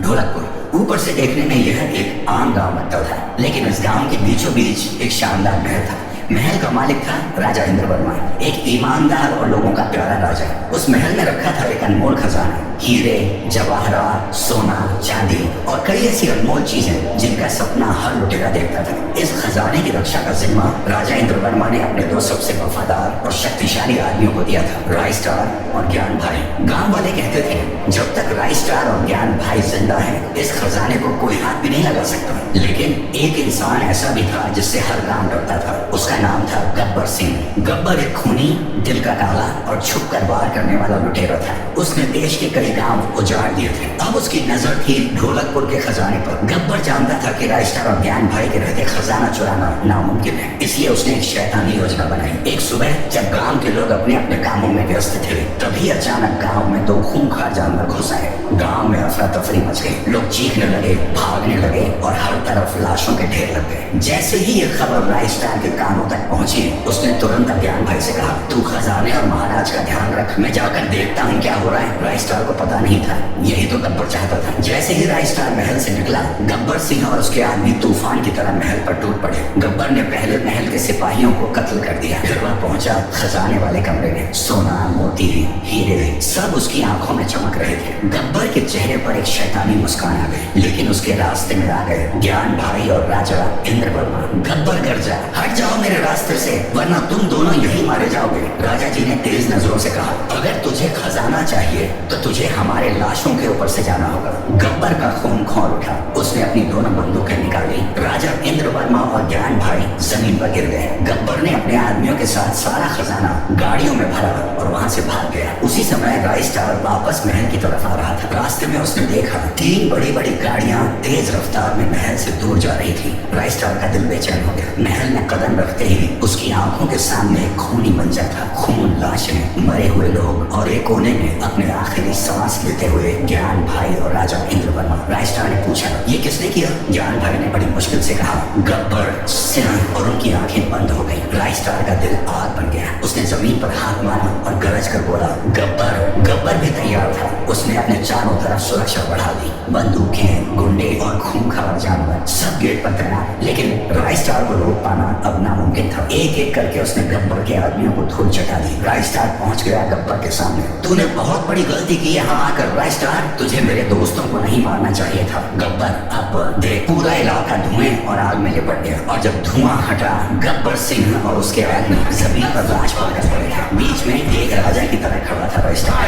ढोलकपुर ऊपर से देखने में यह एक आम गांव लगता था, लेकिन इस गांव के बीचों बीच एक शानदार महल था। महल का मालिक था राजा इंद्रवर्मा, एक ईमानदार और लोगों का प्यारा राजा। उस महल में रखा था एक अनमोल खजाना, हीरे जवाहरात, सोना, चांदी और कई ऐसी अनमोल चीजें जिनका सपना हर लुटेरा देखता था। इस खजाने की रक्षा का जिम्मा राजा इंद्रवर्मा ने अपने दो सबसे वफादार और शक्तिशाली आदमियों को दिया था, राय स्टार और ज्ञान भाई। गांव वाले कहते थे जब तक राय स्टार और ज्ञान भाई जिंदा है इस खजाने को कोई हाथ भी नहीं लगा सकता। लेकिन एक इंसान ऐसा भी था जिससे हर गांव डरता था। उसका नाम था गब्बर सिंह। गब्बर एक खूनी, दिल का काला और छुप कर वार करने वाला लुटेरा था। उसने देश के कई गांव उजाड़ दिए थे। अब उसकी नजर थी ढोलकपुर के खजाने पर। गब्बर जानता था कि राय स्टार और ज्ञान भाई के रहते खजाना चुराना नामुमकिन है, इसलिए उसने एक शैतानी योजना बनाई। एक सुबह जब गांव के लोग अपने अपने कामों में व्यस्त थे, तभी अचानक गांव में दो खूंखार जानवर घुस आए। गांव में अफरा तफरी मच गई, लोग चीखने लगे, भागने लगे और हर तरफ लाशों के ढेर लग गए। जैसे ही ये खबर राय स्टार के कानों तक पहुंची, उसने तुरंत ज्ञान भाई से कहा, तू खजाने और महाराज का ध्यान रख, मैं जाकर देखता हूँ क्या हो रहा है। राय स्टार को पता नहीं था यही तो गब्बर चाहता था। जैसे ही राय स्टार महल से निकला, गब्बर सिंह और उसके आदमी तूफान की तरह महल पर टूट पड़े। गब्बर ने पहले महल के सिपाहियों को कत्ल कर दिया। फिर वह पहुंचा खजाने वाले कमरे में। सोना, मोती, हीरे सब उसकी आंखों में चमक रहे थे। गब्बर के चेहरे पर एक शैतानी मुस्कान आ गई, लेकिन उसके रास्ते में आ गए ज्ञान भाई और राजा इंद्रवर्मा। गब्बर गरजा, हट जाओ मेरे रास्ते से, वरना तुम दोनों यही मारे जाओगे। राजा जी ने तेज नजरों से कहा, अगर तुझे खजाना चाहिए तो तुझे हमारे लाशों के ऊपर से जाना होगा। गब्बर का खून खौल उठा। उसने अपनी दोनों बंदूकें निकाली। राजा इंद्रवर्मा और ज्ञान भाई जमीन पर गिर गए। गब्बर ने अपने आदमियों के साथ सारा खजाना गाड़ियों में भरा और वहां से भाग गया। उसी समय राय स्टार वापस महल की तरफ आ रहा था। रास्ते में उसने देखा तीन बड़ी बड़ी गाड़ियां तेज रफ्तार में महल से दूर जा रही थी। राय स्टार का दिल बेचैन हो गया। महल में कदम रखते ही उसकी आंखों के सामने एक खूनी मंजर था। खून, लाशें, मरे हुए लोग और एक कोने में अपने आखिरी सांस लेते हुए ज्ञान भाई और राजा इंद्रवर्मा। राय स्टार ने पूछा, ये किसने किया? ज्ञान भाई ने बड़ी मुश्किल से कहा, गब्बर सिंह। और उनकी आंखें बंद हो गई। राय स्टार का दिल आग बन गया। उसने जमीन पर हाथ मारा और गरज कर बोला, गब्बर। गब्बर भी तैयार था। उसने अपने चारों तरफ सुरक्षा बढ़ा दी। बंदूकें, गुंडे और खूंखार जानवर सब गेट पर तैनात। लेकिन राय स्टार को रोक पाना अब नामुमकिन था। एक एक करके उसने गब्बर के आदमियों को धूल चटा दी। राय स्टार पहुंच गया गब्बर के सामने। तूने बहुत बड़ी गलती की है यहाँ आकर राय स्टार, तुझे मेरे दोस्तों को नहीं मारना चाहिए था। गब्बर, अब देख पूरा इलाका धुएं और आग में लिपट गया। और जब धुआं हटा, गब्बर सिंह और उसके आदमी जमीन पर लाश पड़कर पड़े थे। बीच में एक राजा की तरह खड़ा था राय स्टार।